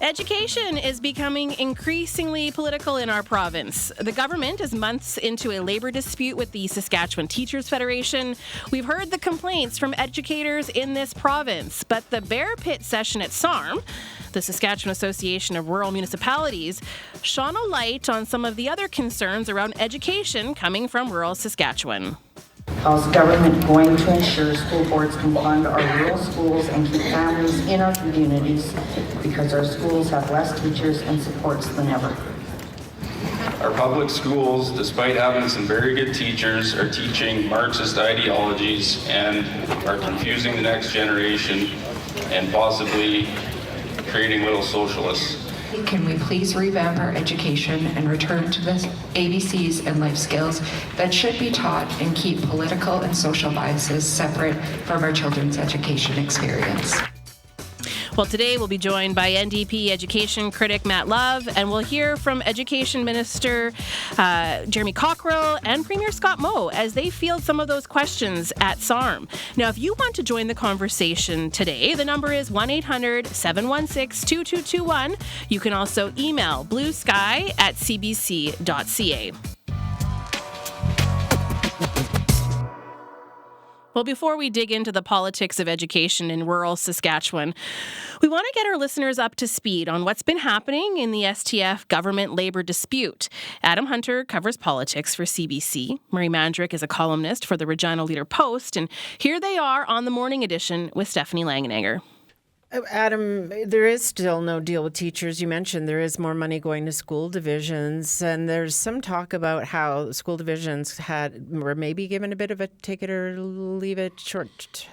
Education is becoming increasingly political in our province. The government is months into a labor dispute with the Saskatchewan Teachers Federation. We've heard the complaints from educators in this province, but the Bear Pit session at SARM, the Saskatchewan Association of Rural Municipalities, shone a light on some of the other concerns around education coming from rural Saskatchewan. How is government going to ensure school boards can fund our rural schools and keep families in our communities because our schools have less teachers and supports than ever? Our public schools, despite having some very good teachers, are teaching Marxist ideologies and are confusing the next generation and possibly creating little socialists. Can we please revamp our education and return to the ABCs and life skills that should be taught and keep political and social biases separate from our children's education experience? Well, today we'll be joined by NDP education critic Matt Love, and we'll hear from Education Minister Jeremy Cockrell and Premier Scott Moe as they field some of those questions at SARM. Now, if you want to join the conversation today, the number is 1-800-716-2221. You can also email bluesky@cbc.ca. Well, before we dig into the politics of education in rural Saskatchewan, we want to get our listeners up to speed on what's been happening in the STF government-labor dispute. Adam Hunter covers politics for CBC. Murray Mandrick is a columnist for the Regina Leader-Post. And here they are on the morning edition with Stephanie Langenegger. Adam, there is still no deal with teachers. You mentioned there is more money going to school divisions, and there's some talk about how school divisions were maybe given a bit of a take it or leave it short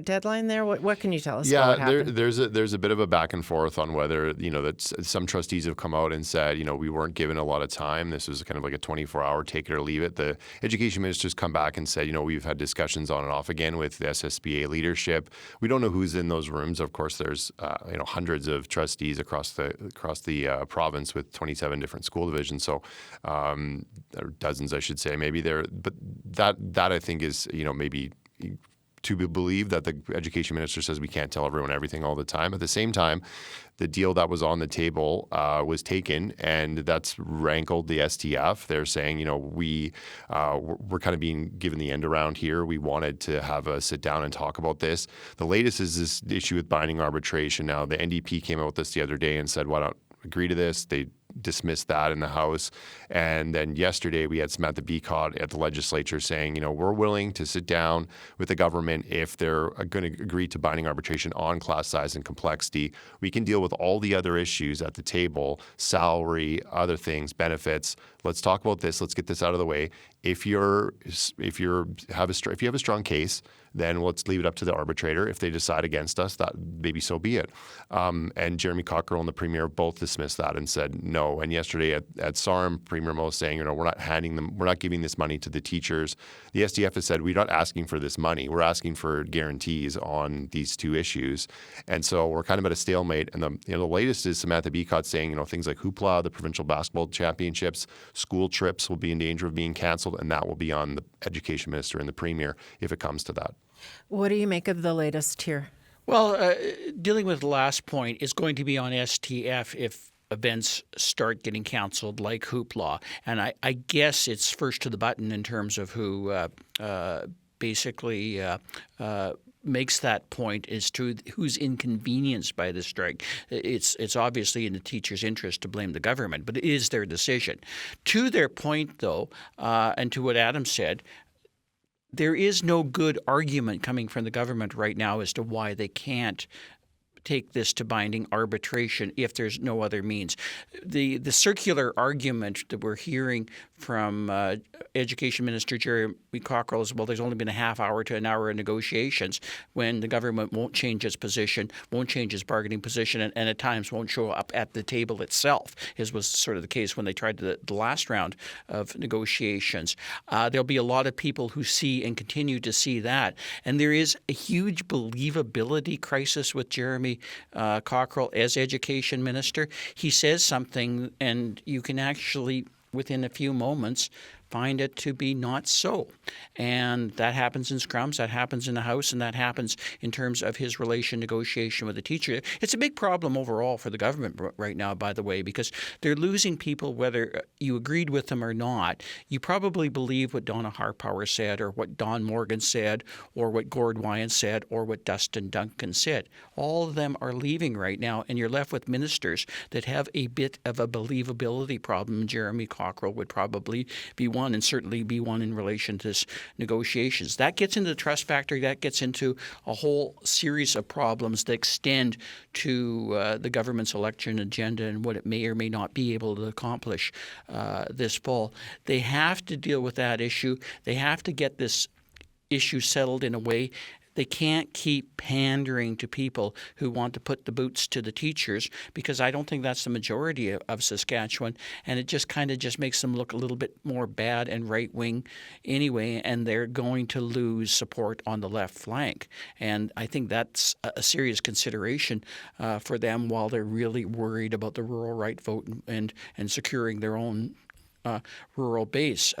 deadline there. What can you tell us? Yeah, there's a bit of a back and forth on whether that some trustees have come out and said we weren't given a lot of time. This was kind of like a 24-hour take it or leave it. The education minister's come back and said we've had discussions on and off again with the SSBA leadership. We don't know who's in those rooms. Of course, there's hundreds of trustees across the province with 27 different school divisions. So dozens, I should say, maybe there. But that I think is maybe to be believed that the education minister says we can't tell everyone everything all the time. At the same time, the deal that was on the table was taken, and that's rankled the STF. They're saying, we're kind of being given the end around here. We wanted to have a sit down and talk about this. The latest is this issue with binding arbitration. Now, the NDP came out with this the other day and said, why don't agree to this? They dismissed that in the House. And then yesterday we had Samantha Beacott at the legislature saying, we're willing to sit down with the government if they're going to agree to binding arbitration on class size and complexity. We can deal with all the other issues at the table, salary, other things, benefits. Let's talk about this. Let's get this out of the way. If you have a strong case, then let's leave it up to the arbitrator. If they decide against us, that maybe so be it. And Jeremy Cockrell and the Premier both dismissed that and said no. And yesterday at SARM, Premier Moe saying, we're not giving this money to the teachers. The SDF has said we're not asking for this money. We're asking for guarantees on these two issues. And so we're kind of at a stalemate. And the latest is Samantha Beacott saying, things like hoopla, the provincial basketball championships, school trips will be in danger of being canceled, and that will be on the education minister and the Premier if it comes to that. What do you make of the latest here? Well, dealing with the last point is going to be on STF if events start getting canceled like hoopla. And I guess it's first to the button in terms of who basically makes that point as to who's inconvenienced by the strike. It's obviously in the teachers' interest to blame the government, but it is their decision. To their point, though, and to what Adam said, there is no good argument coming from the government right now as to why they can't take this to binding arbitration if there's no other means. The circular argument that we're hearing from Education Minister Jeremy Cockrell is, well, there's only been a half hour to an hour of negotiations when the government won't change its position, won't change its bargaining position, and at times won't show up at the table itself, as was sort of the case when they tried the last round of negotiations. There'll be a lot of people who see and continue to see that. And there is a huge believability crisis with Jeremy Cockrell as education minister. He says something and you can actually, within a few moments, find it to be not so. And that happens in scrums, that happens in the House, and that happens in terms of his negotiation with the teacher. It's a big problem overall for the government right now, by the way, because they're losing people whether you agreed with them or not. You probably believe what Donna Harpower said, or what Don Morgan said, or what Gord Wyand said, or what Dustin Duncan said. All of them are leaving right now, and you're left with ministers that have a bit of a believability problem. Jeremy Cockrell would probably be one, and certainly be one in relation to this negotiations. That gets into the trust factor. That gets into a whole series of problems that extend to the government's election agenda and what it may or may not be able to accomplish this fall. They have to deal with that issue. They have to get this issue settled in a way. They can't keep pandering to people who want to put the boots to the teachers, because I don't think that's the majority of Saskatchewan, and it just kind of just makes them look a little bit more bad and right-wing anyway, and they're going to lose support on the left flank. And I think that's a serious consideration for them while they're really worried about the rural right vote and securing their own rural base.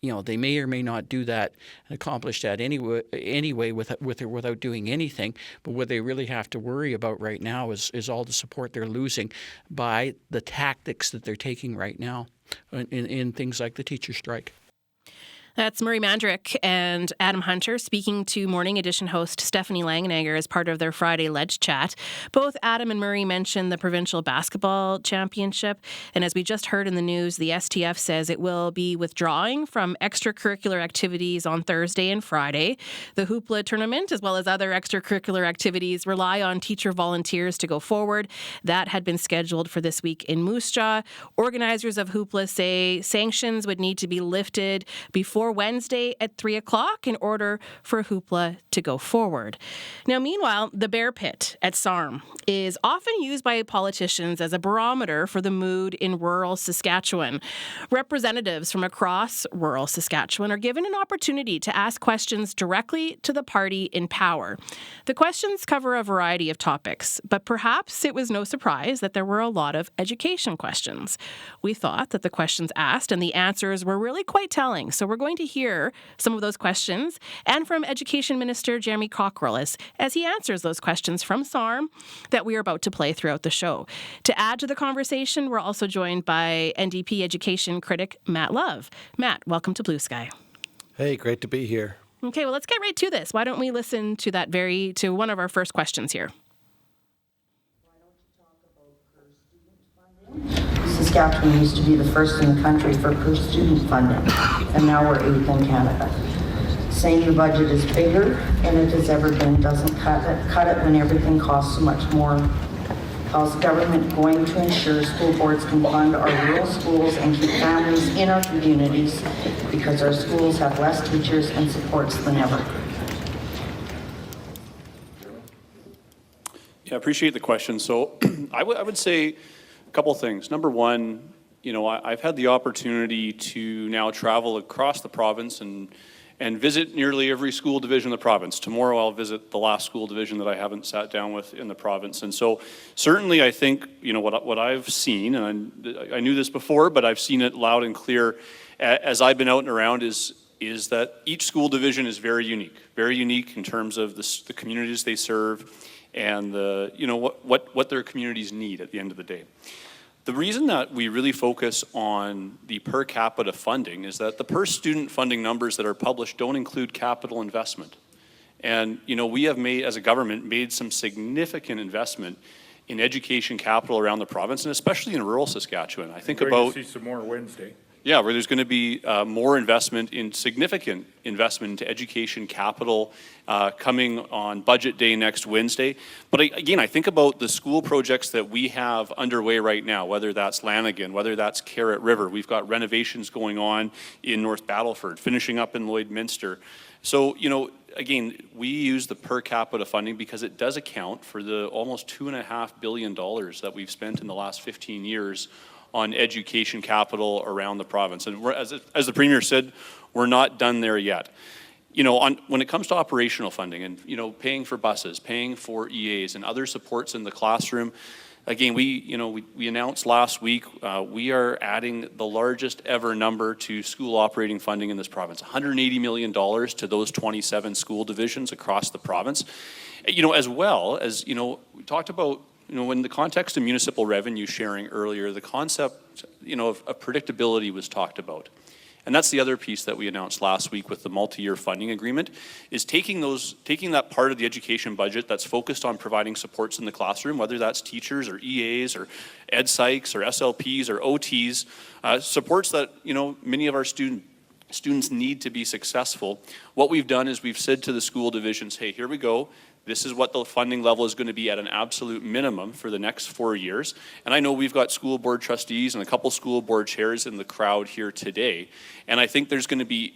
They may or may not do that and accomplish that anyway without doing anything. But what they really have to worry about right now is all the support they're losing by the tactics that they're taking right now in things like the teacher strike. That's Murray Mandrick and Adam Hunter speaking to Morning Edition host Stephanie Langenegger as part of their Friday Ledge Chat. Both Adam and Murray mentioned the provincial basketball championship. And as we just heard in the news, the STF says it will be withdrawing from extracurricular activities on Thursday and Friday. The Hoopla tournament, as well as other extracurricular activities, rely on teacher volunteers to go forward. That had been scheduled for this week in Moose Jaw. Organizers of Hoopla say sanctions would need to be lifted before Wednesday at 3 o'clock in order for Hoopla to go forward. Now, meanwhile, the Bear Pit at SARM is often used by politicians as a barometer for the mood in rural Saskatchewan. Representatives from across rural Saskatchewan are given an opportunity to ask questions directly to the party in power. The questions cover a variety of topics, but perhaps it was no surprise that there were a lot of education questions. We thought that the questions asked and the answers were really quite telling, so we're going to hear some of those questions and from Education Minister Jeremy Cockrell as he answers those questions from SARM that we are about to play throughout the show. To add to the conversation, we're also joined by NDP education critic Matt Love. Matt, welcome to Blue Sky. Hey, great to be here. Okay, well, let's get right to this. Why don't we listen to one of our first questions here? Saskatchewan used to be the first in the country for per-student funding, and now we're 8th in Canada. Saying the budget is bigger than it has ever been doesn't cut it when everything costs so much more. How is the government going to ensure school boards can fund our rural schools and keep families in our communities, because our schools have less teachers and supports than ever? Yeah, I appreciate the question. So I would say a couple things. Number one, I've had the opportunity to now travel across the province and visit nearly every school division in the province. Tomorrow I'll visit the last school division that I haven't sat down with in the province. And so certainly I think, what I've seen, and I knew this before, but I've seen it loud and clear as I've been out and around, is that each school division is very unique in terms of the communities they serve and what their communities need at the end of the day. The reason that we really focus on the per capita funding is that the per student funding numbers that are published don't include capital investment. And we have as a government, made some significant investment in education capital around the province, and especially in rural Saskatchewan. I think about see some more Wednesday. Yeah, where there's going to be significant investment into education capital coming on budget day next Wednesday. But again, I think about the school projects that we have underway right now, whether that's Lanigan, whether that's Carrot River. We've got renovations going on in North Battleford, finishing up in Lloydminster. So, again, we use the per capita funding because it does account for the almost $2.5 billion that we've spent in the last 15 years on education capital around the province. And as the Premier said, we're not done there yet. When it comes to operational funding and, paying for buses, paying for EAs and other supports in the classroom, Again, we announced last week, we are adding the largest ever number to school operating funding in this province, $180 million to those 27 school divisions across the province. As well as, we talked about, in the context of municipal revenue sharing earlier, the concept, of predictability was talked about. And that's the other piece that we announced last week with the multi-year funding agreement, is taking that part of the education budget that's focused on providing supports in the classroom, whether that's teachers or EAs or ed psychs or SLPs or OTs, supports that, many of our students need to be successful. What we've done is we've said to the school divisions, hey, here we go. This is what the funding level is going to be at an absolute minimum for the next 4 years. And I know we've got school board trustees and a couple school board chairs in the crowd here today. And I think there's going to be,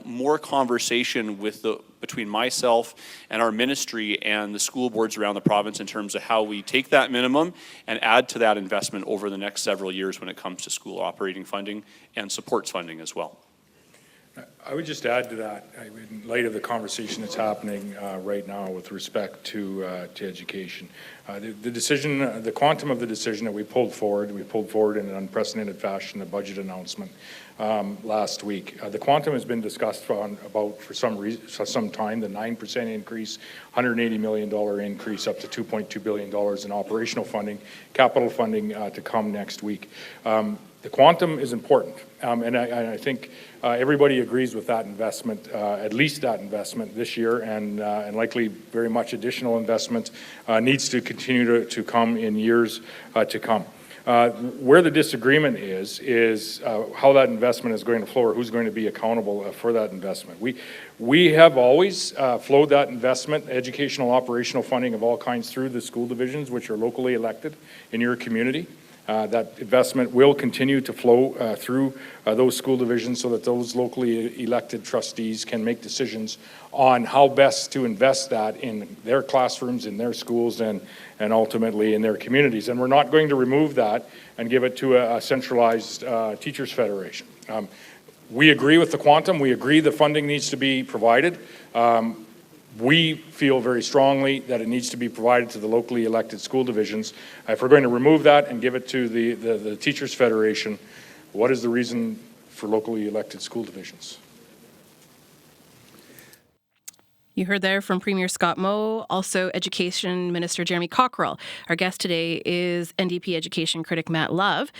more conversation between myself and our ministry and the school boards around the province in terms of how we take that minimum and add to that investment over the next several years when it comes to school operating funding and supports funding as well. I would just add to that, in light of the conversation that's happening right now with respect to education. The decision, the quantum of the decision that we pulled forward in an unprecedented fashion, the budget announcement last week. The quantum has been discussed for some time, the 9% increase, $180 million increase up to $2.2 billion in operational funding, capital funding to come next week. The quantum is important, and I think everybody agrees with that investment, at least that investment this year, and likely very much additional investment needs to continue to come in years to come. Where the disagreement is how that investment is going to flow or who's going to be accountable for that investment. We have always flowed that investment, educational operational funding of all kinds, through the school divisions, which are locally elected in your community. That investment will continue to flow through those school divisions so that those locally elected trustees can make decisions on how best to invest that in their classrooms, in their schools, and ultimately in their communities. And we're not going to remove that and give it to a centralized Teachers Federation. We agree with the quantum. We agree the funding needs to be provided. We feel very strongly that it needs to be provided to the locally elected school divisions. If we're going to remove that and give it to the Teachers Federation, what is the reason for locally elected school divisions? You heard there from Premier Scott Moe, also Education Minister Jeremy Cockrell. Our guest today is NDP education critic Matt Love.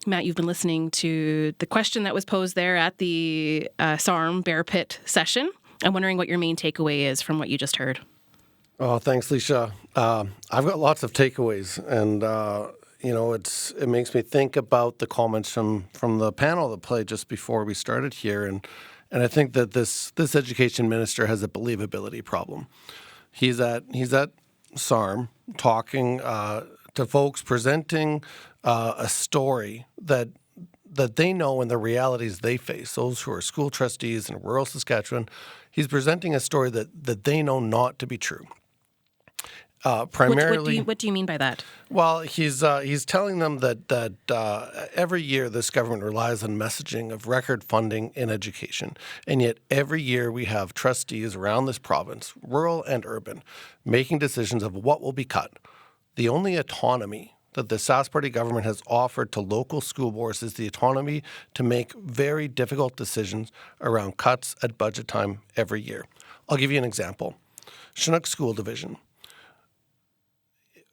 Matt, you've been listening to the question that was posed there at the SARM Bear Pit session. I'm wondering what your main takeaway is from what you just heard. Oh, thanks, Leisha. I've got lots of takeaways, and it makes me think about the comments from the panel that played just before we started here, and I think that this education minister has a believability problem. He's at SARM talking to folks, presenting a story that they know and the realities they face, those who are school trustees in rural Saskatchewan. He's presenting a story that they know not to be true. Primarily, what do you mean by that? Well, he's telling them that every year this government relies on messaging of record funding in education, and yet every year we have trustees around this province, rural and urban, making decisions of what will be cut. The only autonomy that the Sask Party government has offered to local school boards is the autonomy to make very difficult decisions around cuts at budget time every year. I'll give you an example. Chinook School Division.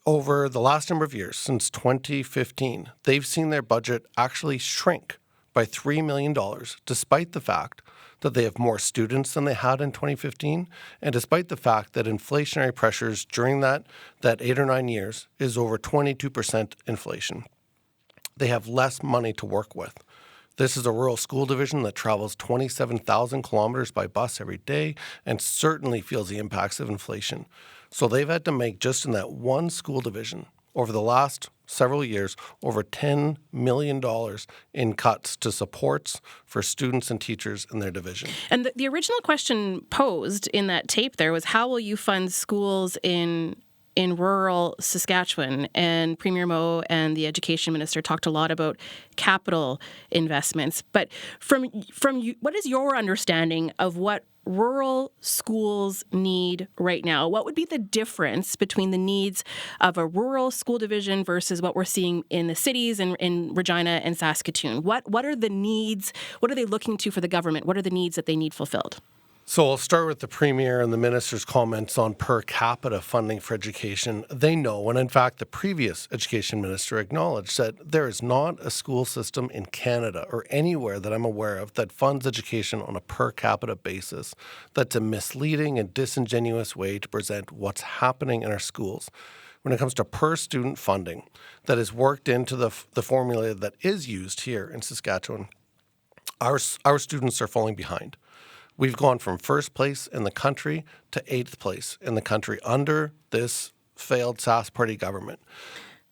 Over the last number of years, since 2015, they've seen their budget actually shrink by $3 million, despite the fact that they have more students than they had in 2015, and despite the fact that inflationary pressures during that 8 or 9 years is over 22% inflation. They have less money to work with. This is a rural school division that travels 27,000 kilometers by bus every day and certainly feels the impacts of inflation. So they've had to make, just in that one school division, over the last several years, over $10 million in cuts to supports for students and teachers in their division. And the original question posed in that tape there was, how will you fund schools in rural Saskatchewan? And Premier Moe and the Education Minister talked a lot about capital investments. But from you, what is your understanding of what rural schools need right now? What would be the difference between the needs of a rural school division versus what we're seeing in the cities in Regina and Saskatoon? What are the needs? What are they looking to for the government? What are the needs that they need fulfilled? So I'll start with the Premier and the Minister's comments on per capita funding for education. They know, and in fact, the previous Education Minister acknowledged that there is not a school system in Canada or anywhere that I'm aware of that funds education on a per capita basis. That's a misleading and disingenuous way to present what's happening in our schools. When it comes to per student funding that is worked into the formula that is used here in Saskatchewan, our students are falling behind. We've gone from first place in the country to 8th place in the country under this failed Sask Party government.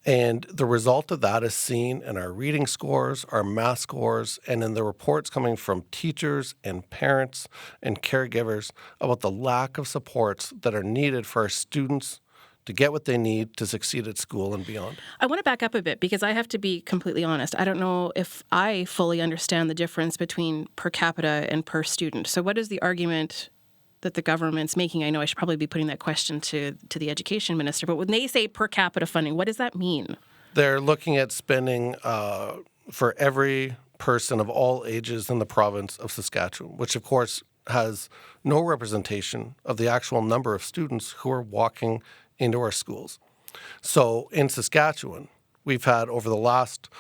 And the result of that is seen in our reading scores, our math scores, and in the reports coming from teachers and parents and caregivers about the lack of supports that are needed for our students to get what they need to succeed at school and beyond. I want to back up a bit because I have to be completely honest. I don't know if I fully understand the difference between per capita and per student. So what is the argument that the government's making? I know I should probably be putting that question to the Education Minister, but when they say per capita funding, what does that mean? They're looking at spending for every person of all ages in the province of Saskatchewan, which of course has no representation of the actual number of students who are walking into our schools. So in Saskatchewan, we've had over the last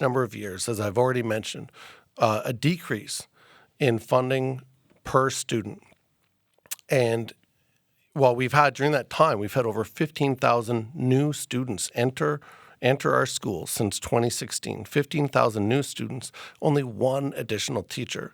number of years, as I've already mentioned, a decrease in funding per student. And while during that time, we've had over 15,000 new students enter our schools since 2016, 15,000 new students, only one additional teacher.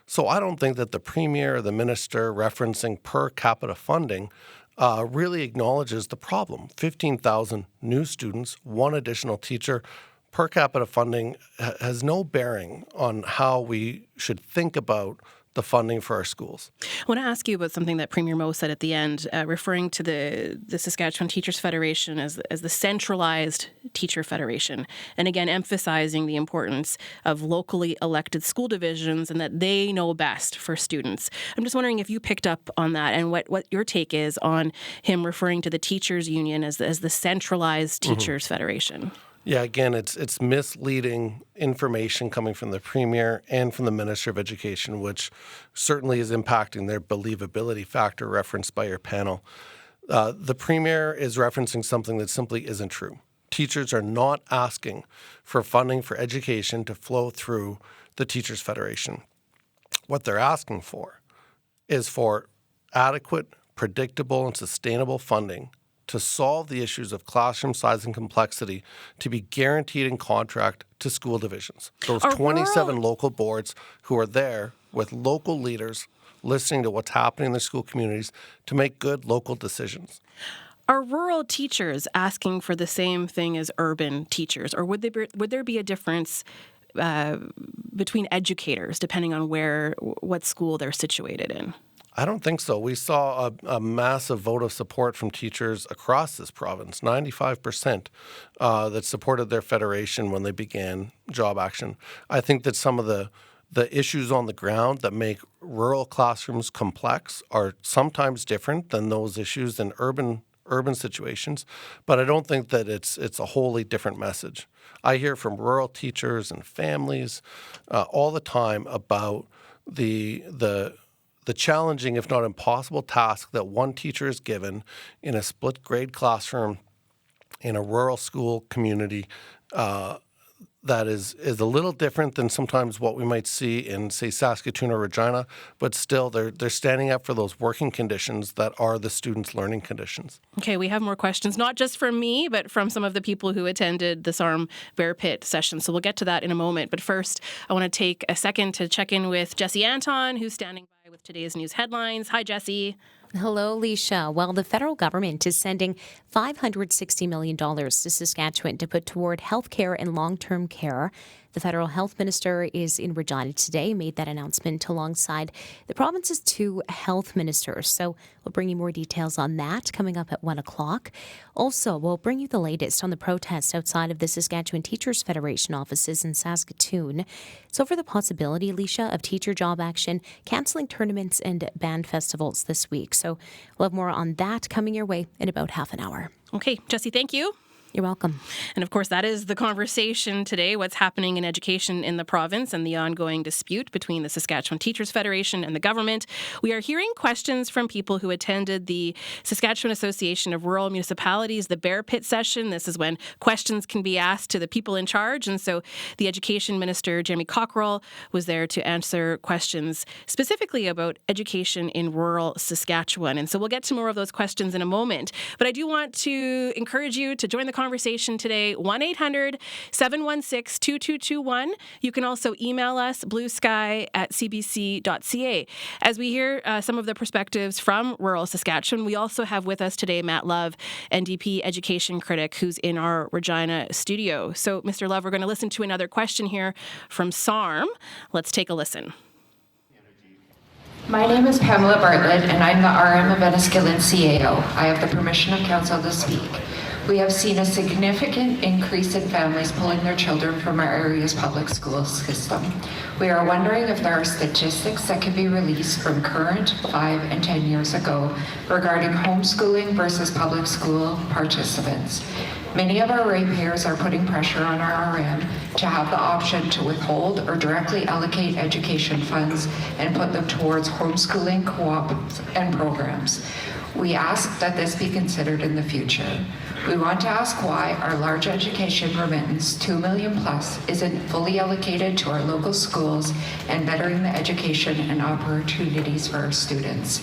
So I don't think that the Premier or the Minister referencing per capita funding really acknowledges the problem. 15,000 new students, one additional teacher. Per capita funding has no bearing on how we should think about the funding for our schools. I want to ask you about something that Premier Moe said at the end, referring to the Saskatchewan Teachers Federation as the centralized teacher federation, and again emphasizing the importance of locally elected school divisions and that they know best for students. I'm just wondering if you picked up on that and what your take is on him referring to the teachers union as the centralized teachers federation. Yeah, again, it's misleading information coming from the Premier and from the Minister of Education, which certainly is impacting their believability factor referenced by your panel. The Premier is referencing something that simply isn't true. Teachers are not asking for funding for education to flow through the Teachers Federation. What they're asking for is for adequate, predictable, and sustainable funding to solve the issues of classroom size and complexity to be guaranteed in contract to school divisions. Those 27 local boards who are there with local leaders listening to what's happening in their school communities to make good local decisions. Are rural teachers asking for the same thing as urban teachers, or would there be a difference between educators depending on what school they're situated in? I don't think so. We saw a massive vote of support from teachers across this province, 95% that supported their federation when they began job action. I think that some of the issues on the ground that make rural classrooms complex are sometimes different than those issues in urban situations, but I don't think that it's a wholly different message. I hear from rural teachers and families all the time about the challenging, if not impossible, task that one teacher is given in a split grade classroom in a rural school community that is a little different than sometimes what we might see in, say, Saskatoon or Regina, but still they're standing up for those working conditions that are the students' learning conditions. Okay, we have more questions, not just from me, but from some of the people who attended the SARM Bear Pit session. So we'll get to that in a moment. But first, I want to take a second to check in with Jesse Anton, who's standing by with today's news headlines. Hi, Jesse. Hello, Alicia. Well, the federal government is sending $560 million to Saskatchewan to put toward health care and long-term care. The federal health minister is in Regina today, made that announcement alongside the province's two health ministers. So we'll bring you more details on that coming up at 1 o'clock. Also, we'll bring you the latest on the protest outside of the Saskatchewan Teachers Federation offices in Saskatoon. So for the possibility, Alicia, of teacher job action, cancelling tournaments and band festivals this week. So we'll have more on that coming your way in about half an hour. Okay, Jesse, thank you. You're welcome. And of course, that is the conversation today, what's happening in education in the province and the ongoing dispute between the Saskatchewan Teachers Federation and the government. We are hearing questions from people who attended the Saskatchewan Association of Rural Municipalities, the Bear Pit session. This is when questions can be asked to the people in charge. And so the Education Minister, Jamie Cockrell, was there to answer questions specifically about education in rural Saskatchewan. And so we'll get to more of those questions in a moment. But I do want to encourage you to join the conversation today, 1-800-716-2221. You can also email us, bluesky@cbc.ca. As we hear some of the perspectives from rural Saskatchewan, we also have with us today Matt Love, NDP education critic, who's in our Regina studio. So, Mr. Love, we're going to listen to another question here from SARM. Let's take a listen. My name is Pamela Bartlett, and I'm the RM of Enniskillen CAO. I have the permission of council to speak. We have seen a significant increase in families pulling their children from our area's public school system. We are wondering if there are statistics that can be released from current 5 and 10 years ago regarding homeschooling versus public school participants. Many of our ratepayers are putting pressure on our RM to have the option to withhold or directly allocate education funds and put them towards homeschooling co-ops and programs. We ask that this be considered in the future. We want to ask why our large education remittance, $2 million plus, isn't fully allocated to our local schools and bettering the education and opportunities for our students.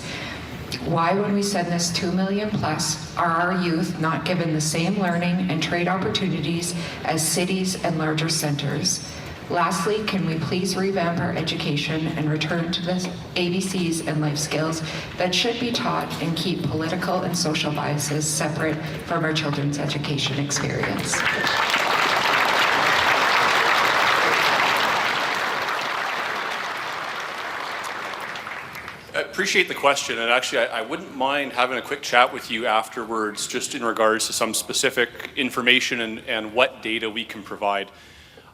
Why, when we send this $2 million plus, are our youth not given the same learning and trade opportunities as cities and larger centers? Lastly, can we please revamp our education and return to the ABCs and life skills that should be taught and keep political and social biases separate from our children's education experience? I appreciate the question, and actually I wouldn't mind having a quick chat with you afterwards just in regards to some specific information and what data we can provide.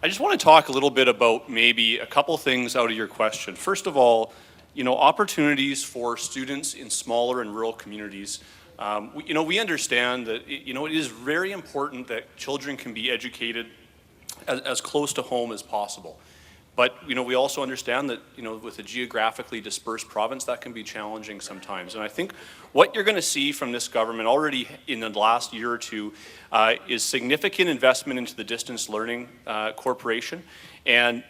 I just want to talk a little bit about maybe a couple things out of your question. First of all, opportunities for students in smaller and rural communities. We understand that it is very important that children can be educated as close to home as possible. But we also understand that with a geographically dispersed province, that can be challenging sometimes. And I think what you're going to see from this government already in the last year or two is significant investment into the Distance Learning Corporation, and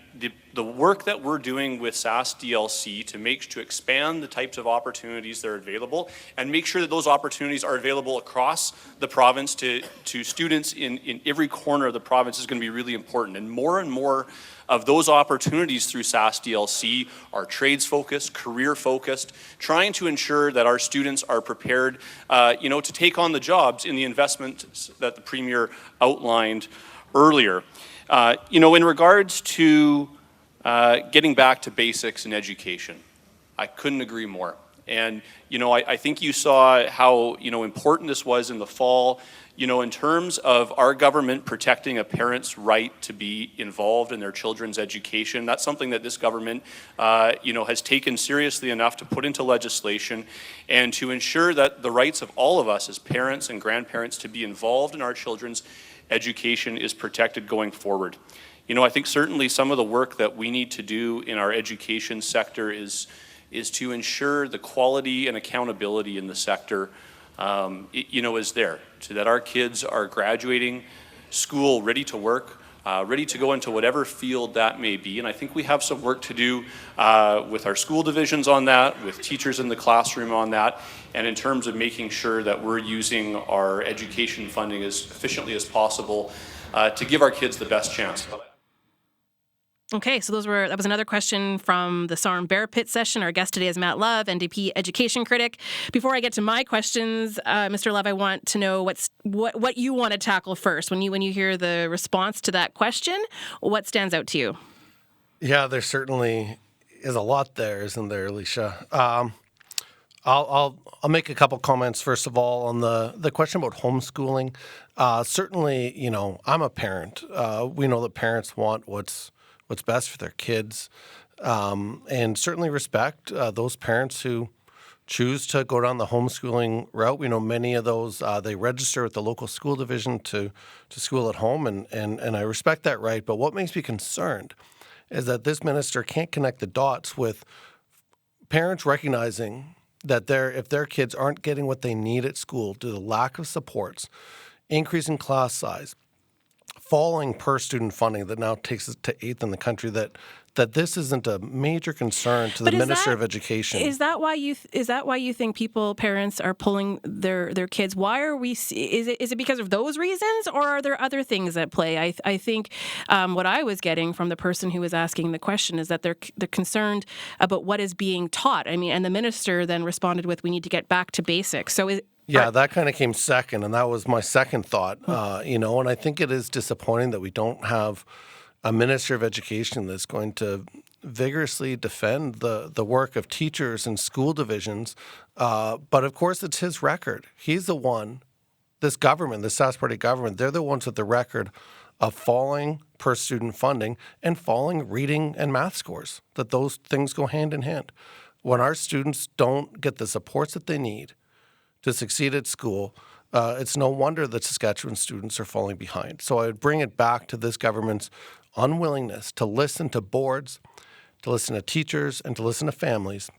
the work that we're doing with SaskDLC to expand the types of opportunities that are available and make sure that those opportunities are available across the province to students in every corner of the province is going to be really important. And more of those opportunities through SaskDLC are trades-focused, career-focused, trying to ensure that our students are prepared, to take on the jobs in the investments that the Premier outlined earlier. In regards to getting back to basics in education, I couldn't agree more. And, I think you saw how, important this was in the fall, in terms of our government protecting a parent's right to be involved in their children's education. That's something that this government, has taken seriously enough to put into legislation and to ensure that the rights of all of us as parents and grandparents to be involved in our children's education is protected going forward. I think certainly some of the work that we need to do in our education sector is to ensure the quality and accountability in the sector is there, so that our kids are graduating school ready to work, ready to go into whatever field that may be. And I think we have some work to do with our school divisions on that, with teachers in the classroom on that, and in terms of making sure that we're using our education funding as efficiently as possible to give our kids the best chance. Okay, so that was another question from the SARM Bear Pit session. Our guest today is Matt Love, NDP education critic. Before I get to my questions, Mr. Love, I want to know what you want to tackle first. When you hear the response to that question, what stands out to you? Yeah, there certainly is a lot there, isn't there, Alicia? I'll make a couple comments first of all on the question about homeschooling. Certainly, I'm a parent. We know that parents want what's best for their kids, and certainly respect those parents who choose to go down the homeschooling route. We know many of those, they register with the local school division to school at home, and I respect that right. But what makes me concerned is that this minister can't connect the dots with parents recognizing that if their kids aren't getting what they need at school due to the lack of supports, increasing class size, falling per student funding that now takes us to 8th in the country, that this isn't a major concern to the Minister of Education. Is that why you think parents are pulling their kids? Why are we? Is it because of those reasons, or are there other things at play? I think what I was getting from the person who was asking the question is that they're concerned about what is being taught. I mean, and the minister then responded with, "We need to get back to basics." So that kind of came second, and that was my second thought. And I think it is disappointing that we don't have a Minister of Education that's going to vigorously defend the work of teachers and school divisions. But of course, it's his record. He's the one, this government, the Sask Party government, they're the ones with the record of falling per student funding and falling reading and math scores, that those things go hand in hand. When our students don't get the supports that they need to succeed at school, it's no wonder that Saskatchewan students are falling behind. So I would bring it back to this government's unwillingness to listen to boards, to listen to teachers, and to listen to families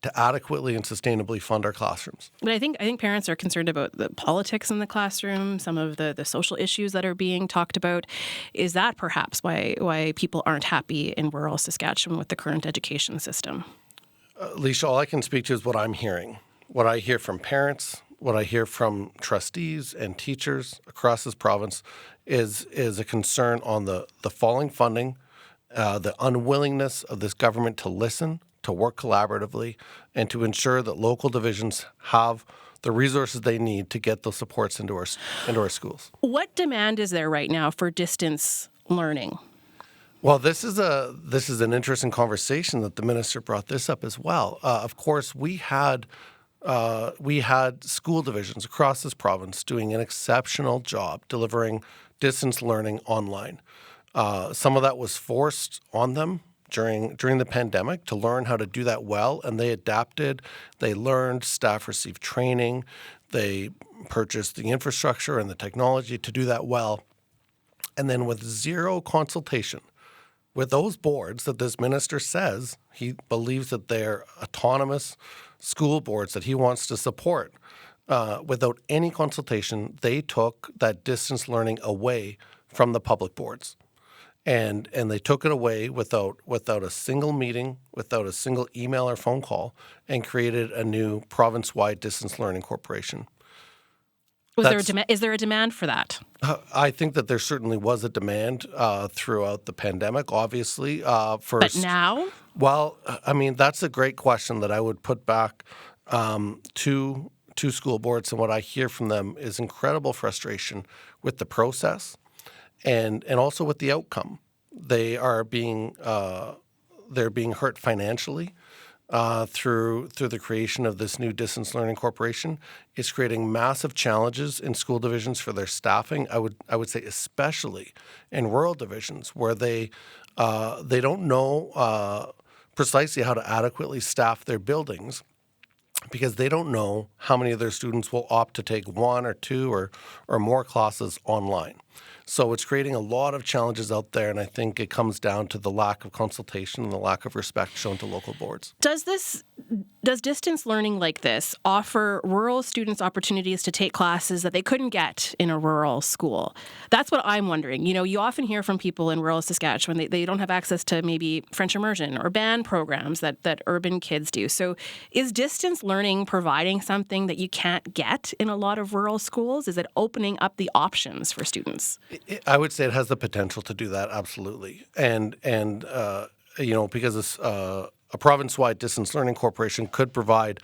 to adequately and sustainably fund our classrooms. But I think parents are concerned about the politics in the classroom, some of the social issues that are being talked about. Is that perhaps why people aren't happy in rural Saskatchewan with the current education system? Alicia, all I can speak to is what I'm hearing. What I hear from parents, what I hear from trustees and teachers across this province is a concern on the falling funding, the unwillingness of this government to listen, to work collaboratively, and to ensure that local divisions have the resources they need to get those supports into our schools. What demand is there right now for distance learning? Well, this is an interesting conversation that the minister brought this up as well. Of course, we had school divisions across this province doing an exceptional job delivering distance learning online. Some of that was forced on them during the pandemic to learn how to do that well, and they adapted. They learned, staff received training, they purchased the infrastructure and the technology to do that well. And then with zero consultation with those boards that this minister says he believes that they're autonomous school boards that he wants to support, without any consultation, they took that distance learning away from the public boards. And they took it away without a single meeting, without a single email or phone call, and created a new province-wide distance learning corporation. Is there a demand for that? I think that there certainly was a demand throughout the pandemic, obviously. But now? Well, I mean, that's a great question that I would put back to school boards, and what I hear from them is incredible frustration with the process and also with the outcome. They are being hurt financially through the creation of this new distance learning corporation. It's creating massive challenges in school divisions for their staffing. I would say especially in rural divisions where they don't know precisely how to adequately staff their buildings, because they don't know how many of their students will opt to take one or two or more classes online. So it's creating a lot of challenges out there, and I think it comes down to the lack of consultation and the lack of respect shown to local boards. Does distance learning like this offer rural students opportunities to take classes that they couldn't get in a rural school? That's what I'm wondering. You often hear from people in rural Saskatchewan, they don't have access to maybe French immersion or band programs that urban kids do. So is distance learning providing something that you can't get in a lot of rural schools? Is it opening up the options for students? programs? I would say it has the potential to do that, absolutely. And because a province-wide distance learning corporation could provide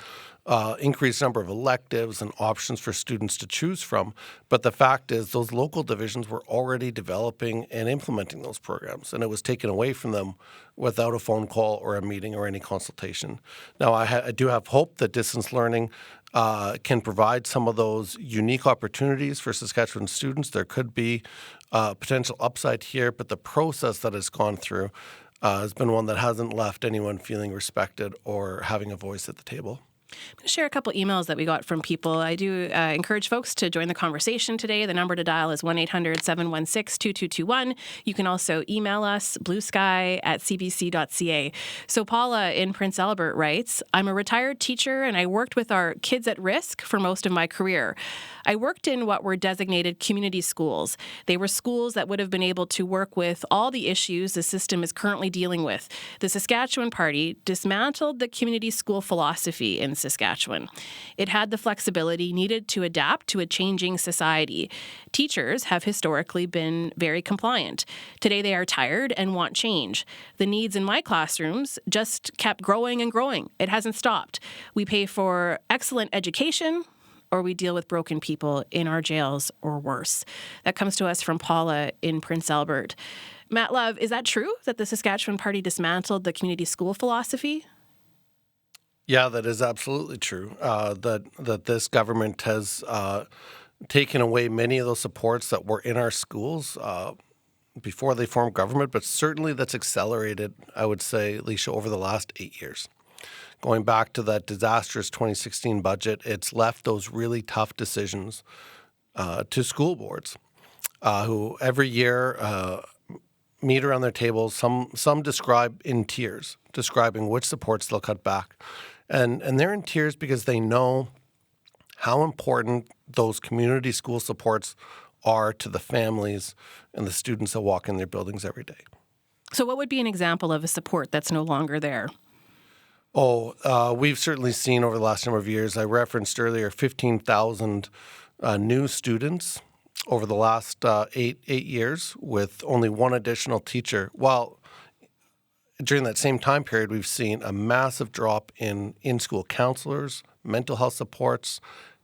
increased number of electives and options for students to choose from. But the fact is those local divisions were already developing and implementing those programs, and it was taken away from them without a phone call or a meeting or any consultation. Now, I do have hope that distance learning can provide some of those unique opportunities for Saskatchewan students. There could be potential upside here, but the process that has gone through has been one that hasn't left anyone feeling respected or having a voice at the table. I'm going to share a couple emails that we got from people. I do encourage folks to join the conversation today. The number to dial is 1-800-716-2221. You can also email us, bluesky@cbc.ca. So Paula in Prince Albert writes, I'm a retired teacher and I worked with our kids at risk for most of my career. I worked in what were designated community schools. They were schools that would have been able to work with all the issues the system is currently dealing with. The Saskatchewan Party dismantled the community school philosophy in Saskatchewan. It had the flexibility needed to adapt to a changing society. Teachers have historically been very compliant. Today they are tired and want change. The needs in my classrooms just kept growing and growing. It hasn't stopped. We pay for excellent education, or we deal with broken people in our jails or worse. That comes to us from Paula in Prince Albert. Matt Love, is that true that the Saskatchewan Party dismantled the community school philosophy? Yeah, that is absolutely true. That this government has taken away many of those supports that were in our schools before they formed government, but certainly that's accelerated, I would say, Alicia, over the last 8 years. Going back to that disastrous 2016 budget, it's left those really tough decisions to school boards who every year meet around their tables. Some describe in tears, describing which supports they'll cut back. And they're in tears because they know how important those community school supports are to the families and the students that walk in their buildings every day. So what would be an example of a support that's no longer there? We've certainly seen over the last number of years, I referenced earlier, 15,000 new students over the last eight years with only one additional teacher. While during that same time period, we've seen a massive drop in in-school counselors, mental health supports,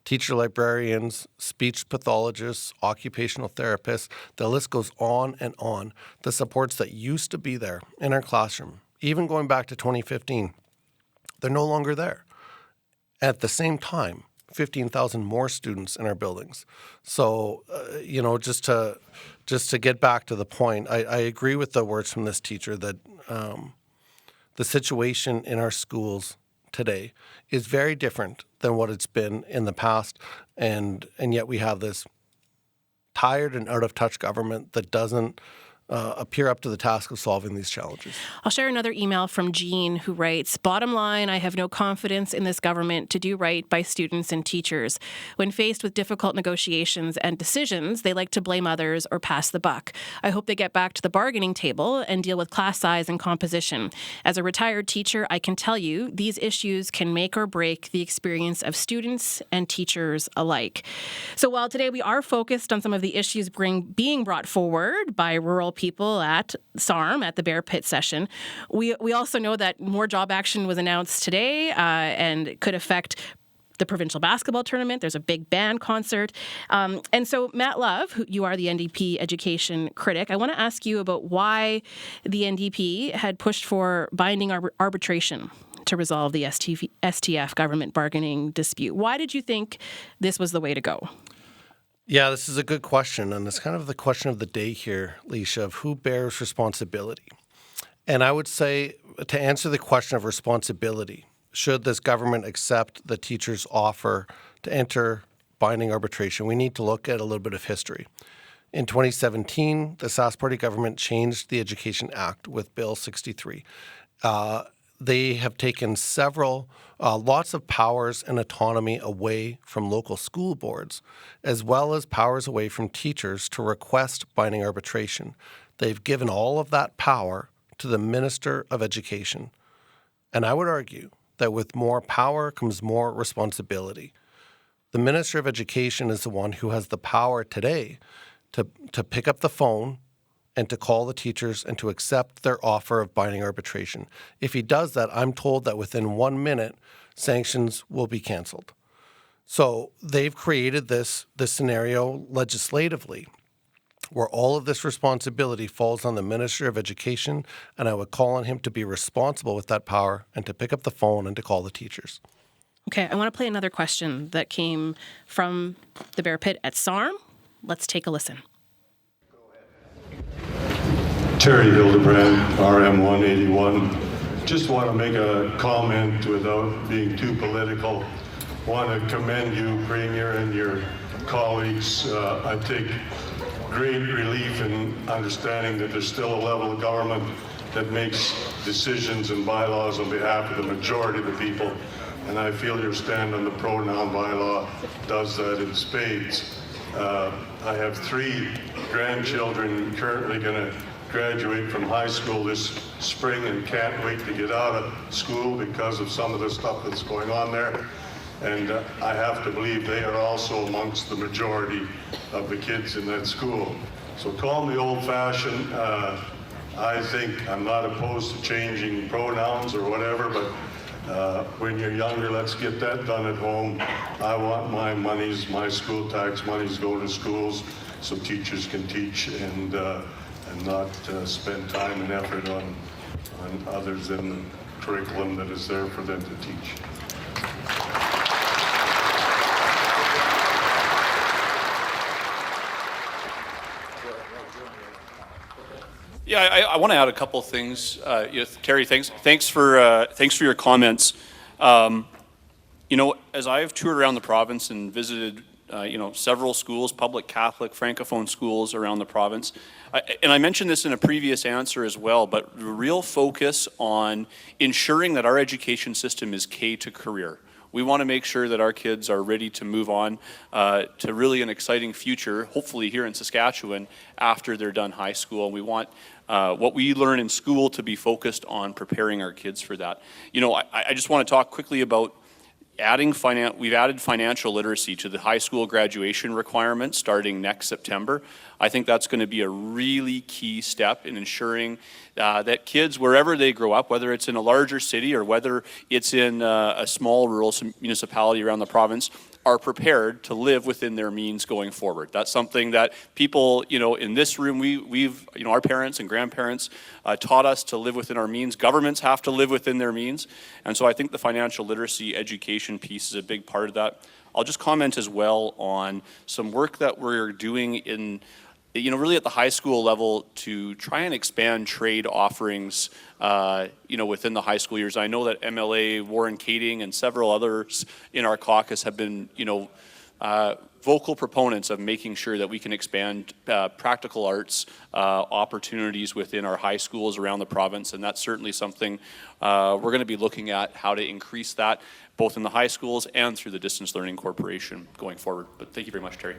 teacher librarians, speech pathologists, occupational therapists. The list goes on and on. The supports that used to be there in our classroom, even going back to 2015, they're no longer there. At the same time, 15,000 more students in our buildings. So, just to get back to the point, I agree with the words from this teacher that the situation in our schools today is very different than what it's been in the past, and yet we have this tired and out of touch government that doesn't appear up to the task of solving these challenges. I'll share another email from Jean who writes, bottom line, I have no confidence in this government to do right by students and teachers. When faced with difficult negotiations and decisions, they like to blame others or pass the buck. I hope they get back to the bargaining table and deal with class size and composition. As a retired teacher, I can tell you these issues can make or break the experience of students and teachers alike. So while today we are focused on some of the issues being brought forward by rural people at SARM at the Bear Pit session, we also know that more job action was announced today and it could affect the provincial basketball tournament. There's a big band concert. And so, Matt Love, you are the NDP education critic, I want to ask you about why the NDP had pushed for binding arbitration to resolve the STF government bargaining dispute. Why did you think this was the way to go? Yeah, this is a good question, and it's kind of the question of the day here, Leisha, of who bears responsibility. And I would say, to answer the question of responsibility, should this government accept the teachers' offer to enter binding arbitration, we need to look at a little bit of history. In 2017, the Sask Party government changed the Education Act with Bill 63. They have taken lots of powers and autonomy away from local school boards, as well as powers away from teachers to request binding arbitration. They've given all of that power to the Minister of Education. And I would argue that with more power comes more responsibility. The Minister of Education is the one who has the power today to pick up the phone and to call the teachers and to accept their offer of binding arbitration. If he does that, I'm told that within 1 minute, sanctions will be canceled. So they've created this scenario legislatively where all of this responsibility falls on the Minister of Education, and I would call on him to be responsible with that power and to pick up the phone and to call the teachers. Okay, I want to play another question that came from the Bear Pit at SARM. Let's take a listen. Terry Hildebrand, RM 181. Just want to make a comment without being too political. Want to commend you, Premier, and your colleagues. I take great relief in understanding that there's still a level of government that makes decisions and bylaws on behalf of the majority of the people. And I feel your stand on the pronoun bylaw does that in spades. I have 3 grandchildren currently going to graduate from high school this spring and can't wait to get out of school because of some of the stuff that's going on there. And I have to believe they are also amongst the majority of the kids in that school. So call me old-fashioned. I think I'm not opposed to changing pronouns or whatever, but when you're younger, let's get that done at home. I want my monies, my school tax monies go to schools so teachers can teach and not spend time and effort on others in the curriculum that is there for them to teach. Yeah, I want to add a couple things. Terry, thanks for your comments. As I've toured around the province and visited, several schools, public Catholic Francophone schools around the province, and I mentioned this in a previous answer as well, but the real focus on ensuring that our education system is K to career. We want to make sure that our kids are ready to move on to really an exciting future, hopefully here in Saskatchewan, after they're done high school. And we want what we learn in school to be focused on preparing our kids for that. I just want to talk quickly about we've added financial literacy to the high school graduation requirement starting next September. I think that's going to be a really key step in ensuring that kids, wherever they grow up, whether it's in a larger city or whether it's in a small rural municipality around the province, are prepared to live within their means going forward. That's something that people, in this room, we've our parents and grandparents taught us to live within our means. Governments have to live within their means. And so I think the financial literacy education piece is a big part of that. I'll just comment as well on some work that we're doing in really at the high school level to try and expand trade offerings, within the high school years. I know that MLA Warren Kading and several others in our caucus have been, vocal proponents of making sure that we can expand practical arts opportunities within our high schools around the province, and that's certainly something we're going to be looking at, how to increase that both in the high schools and through the Distance Learning Corporation going forward. But thank you very much, Terry.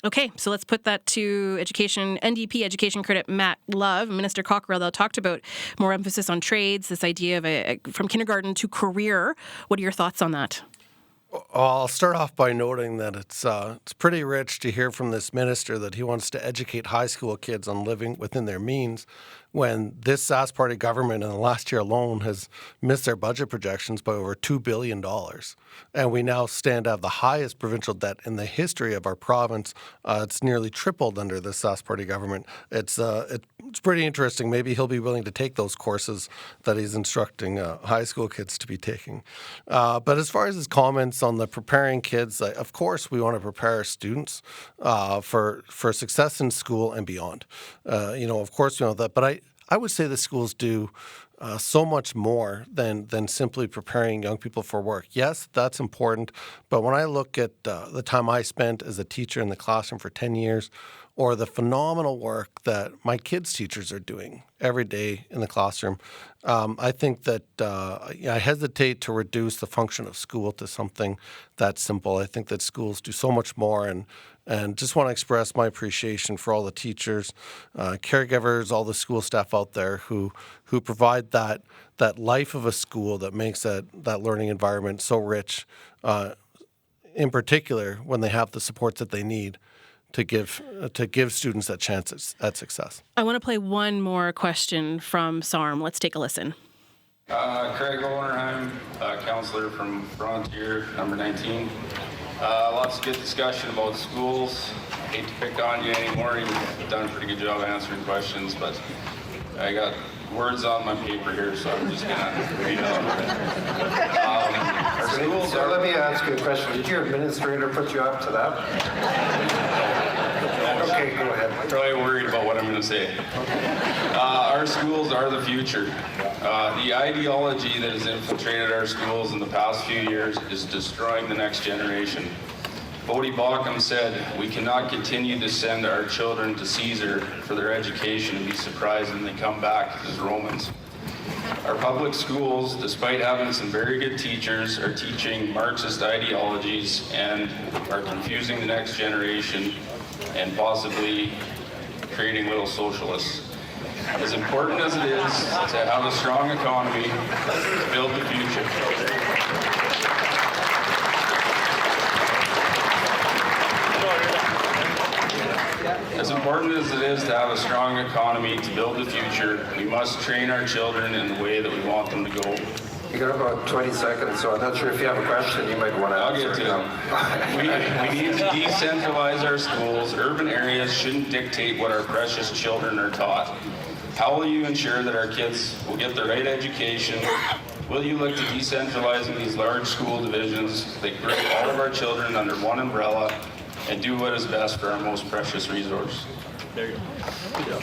Okay, so let's put that to NDP education critic Matt Love. Minister Cockrell talked about more emphasis on trades, this idea of from kindergarten to career. What are your thoughts on that? I'll start off by noting that it's pretty rich to hear from this minister that he wants to educate high school kids on living within their means, when this Sask Party government in the last year alone has missed their budget projections by over $2 billion. And we now stand to have the highest provincial debt in the history of our province. It's nearly tripled under the Sask Party government. It's pretty interesting. Maybe he'll be willing to take those courses that he's instructing high school kids to be taking. But as far as his comments on the preparing kids, of course we want to prepare our students for success in school and beyond. Of course we know that. But I would say the schools do so much more than simply preparing young people for work. Yes, that's important. But when I look at the time I spent as a teacher in the classroom for 10 years, or the phenomenal work that my kids' teachers are doing every day in the classroom, I think that I hesitate to reduce the function of school to something that simple. I think that schools do so much more, and just want to express my appreciation for all the teachers, caregivers, all the school staff out there who provide that life of a school that makes that learning environment so rich, in particular when they have the supports that they need to give students that chance at success. I want to play one more question from SARM. Let's take a listen. Craig Olerheim, counselor from Frontier, number 19. Lots of good discussion about schools. Hate to pick on you anymore. You've done a pretty good job answering questions, but I got words on my paper here, so I'm just going to read out. Our schools So let me ask you a question. Did your administrator put you up to that? Okay, go ahead. Probably worried about what I'm going to say. Our schools are the future. The ideology that has infiltrated our schools in the past few years is destroying the next generation. Bodie Bauckham said, "We cannot continue to send our children to Caesar for their education and be surprised when they come back as Romans." Our public schools, despite having some very good teachers, are teaching Marxist ideologies and are confusing the next generation and possibly creating little socialists. As important as it is to have a strong economy to build the future, as important as it is to have a strong economy to build the future, we must train our children in the way that we want them to go. You got about 20 seconds, so I'm not sure if you have a question you might want to I'll answer. get to it. We need to decentralize our schools. Urban areas shouldn't dictate what our precious children are taught. How will you ensure that our kids will get the right education? Will you look to decentralizing these large school divisions that bring all of our children under one umbrella and do what is best for our most precious resource? There you go.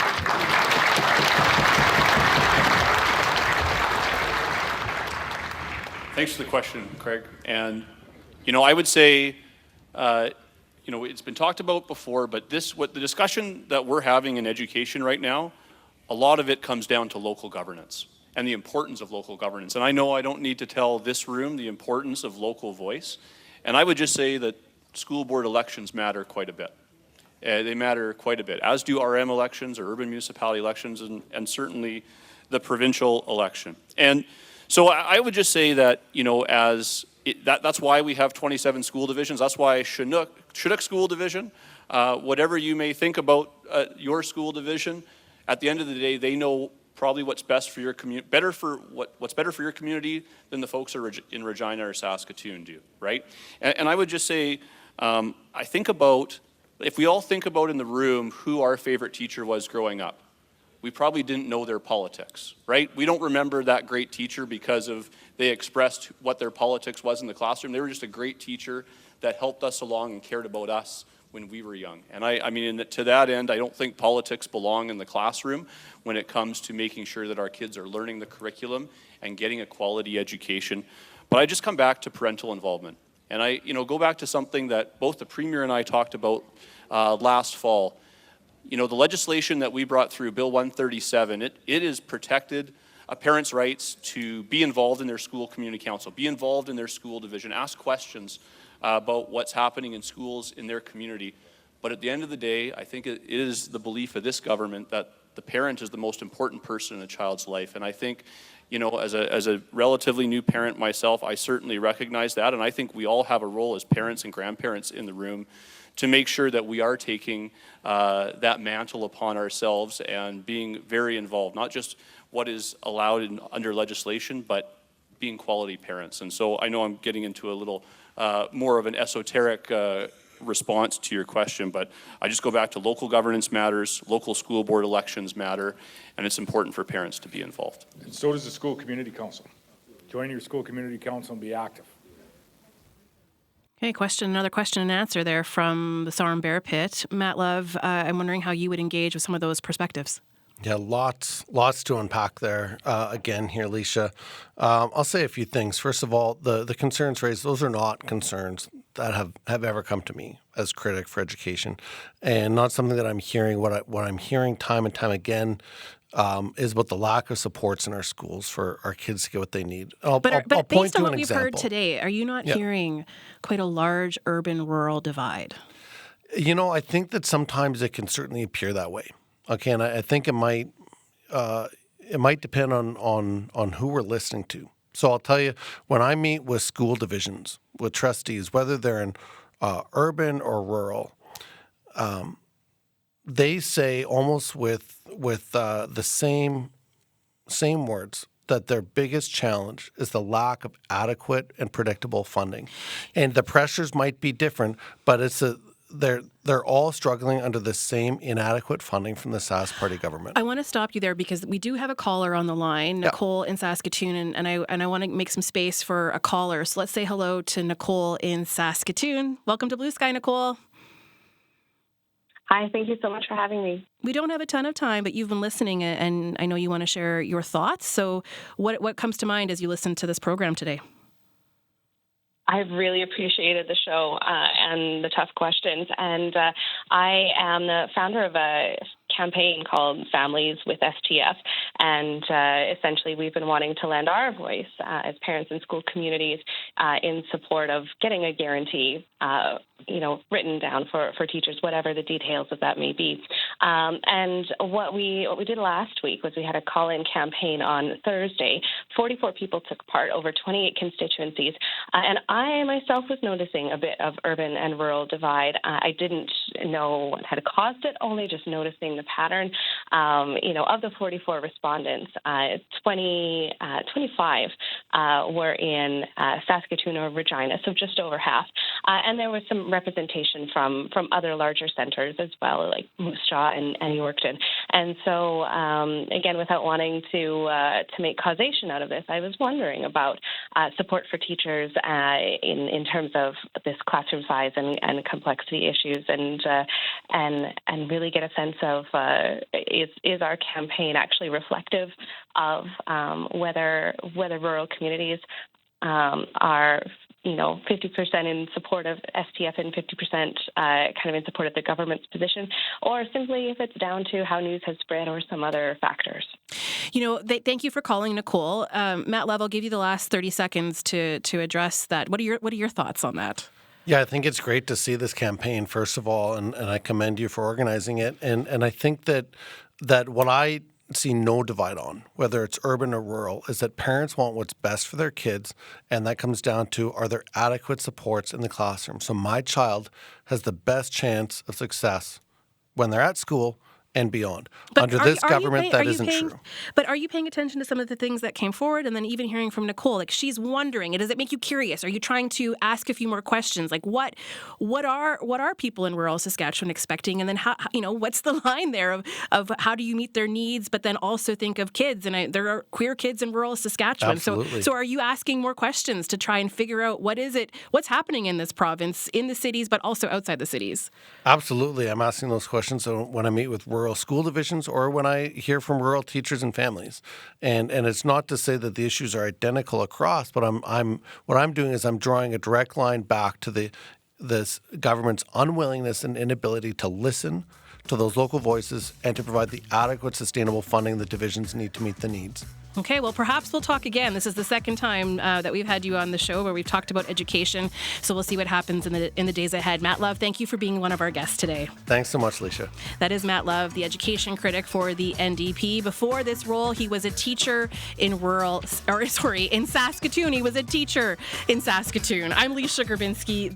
Thanks for the question, Craig. And, I would say, it's been talked about before, but what the discussion that we're having in education right now, a lot of it comes down to local governance and the importance of local governance. And I know I don't need to tell this room the importance of local voice. And I would just say that school board elections matter quite a bit. They matter quite a bit, as do RM elections or urban municipality elections, and certainly the provincial election. And so I would just say that, that's why we have 27 school divisions. That's why Chinook School Division, whatever you may think about your school division, at the end of the day, they know probably what's best for your community, what's better for your community than the folks in Regina or Saskatoon do, right? And I would just say, if we all think about in the room who our favorite teacher was growing up, we probably didn't know their politics, right? We don't remember that great teacher because they expressed what their politics was in the classroom. They were just a great teacher that helped us along and cared about us when we were young. And I mean, to that end, I don't think politics belong in the classroom when it comes to making sure that our kids are learning the curriculum and getting a quality education. But I just come back to parental involvement. And I go back to something that both the Premier and I talked about last fall. The legislation that we brought through, Bill 137, it has protected a parent's rights to be involved in their school community council, be involved in their school division, ask questions about what's happening in schools in their community. But at the end of the day, I think it is the belief of this government that the parent is the most important person in a child's life. And I think, as a relatively new parent myself, I certainly recognize that. And I think we all have a role as parents and grandparents in the room to make sure that we are taking that mantle upon ourselves and being very involved, not just what is allowed under legislation, but being quality parents. And so I know I'm getting into a little more of an esoteric response to your question, but I just go back to local governance matters, local school board elections matter, and it's important for parents to be involved. And so does the school community council. Join your school community council and be active. Okay, another question and answer there from the SARM Bear Pit. Matt Love, I'm wondering how you would engage with some of those perspectives. Yeah, lots to unpack there. Again here, Leisha. I'll say a few things. First of all, the concerns raised, those are not concerns that have ever come to me as critic for education, and not something that I'm hearing. What I'm hearing time and time again is about the lack of supports in our schools for our kids to get what they need. I'll But point based to on an what we've example. heard today, are you not hearing quite a large urban-rural divide? I think that sometimes it can certainly appear that way. Okay, and I think it might depend on who we're listening to. So I'll tell you, when I meet with school divisions, with trustees, whether they're in urban or rural, they say almost with the same words that their biggest challenge is the lack of adequate and predictable funding. And the pressures might be different, but they're all struggling under the same inadequate funding from the Sask Party government. I want to stop you there because we do have a caller on the line, Nicole in Saskatoon, and I want to make some space for a caller. So let's say hello to Nicole in Saskatoon. Welcome to Blue Sky, Nicole. Hi, thank you so much for having me. We don't have a ton of time, but you've been listening, and I know you want to share your thoughts. So what comes to mind as you listen to this program today? I've really appreciated the show and the tough questions. And I am the founder of a campaign called Families with STF. And essentially, we've been wanting to lend our voice as parents and school communities in support of getting a guarantee, written down for teachers, whatever the details of that may be. And what we did last week was we had a call-in campaign on Thursday. 44 people took part, over 28 constituencies. And I myself was noticing a bit of urban and rural divide. I didn't know what had caused it, only just noticing the pattern. Of the 44 respondents, 25 were in Saskatoon or Regina, so just over half. And there was some representation from other larger centres as well, like Moose Jaw and Yorkton. And so, again, without wanting to make causation out of this, I was wondering about support for teachers in terms of this classroom size and complexity issues, and really get a sense of is our campaign actually reflective of whether rural communities are 50% in support of STF and 50% kind of in support of the government's position, or simply if it's down to how news has spread or some other factors. Thank you for calling, Nicole. Matt Love, I'll give you the last 30 seconds to address that. What are your thoughts on that? Yeah, I think it's great to see this campaign, first of all, and I commend you for organizing it. And I think that what I see no divide on, whether it's urban or rural, is that parents want what's best for their kids, and that comes down to, are there adequate supports in the classroom? So my child has the best chance of success when they're at school and beyond. But under this government, that isn't true. But are you paying attention to some of the things that came forward? And then even hearing from Nicole, like she's wondering, does it make you curious? Are you trying to ask a few more questions? Like what are people in rural Saskatchewan expecting? And then how what's the line there of how do you meet their needs, but then also think of kids? And there are queer kids in rural Saskatchewan. Absolutely. So are you asking more questions to try and figure out what's happening in this province, in the cities, but also outside the cities? Absolutely. I'm asking those questions when I meet with rural school divisions or when I hear from rural teachers and families. And it's not to say that the issues are identical across, but what I'm doing is I'm drawing a direct line back to this government's unwillingness and inability to listen to those local voices and to provide the adequate, sustainable funding that divisions need to meet the needs. Okay, well, perhaps we'll talk again. This is the second time that we've had you on the show where we've talked about education. So we'll see what happens in the days ahead. Matt Love, thank you for being one of our guests today. Thanks so much, Leisha. That is Matt Love, the education critic for the NDP. Before this role, he was a teacher in Saskatoon. He was a teacher in Saskatoon. I'm Leisha Grabinski.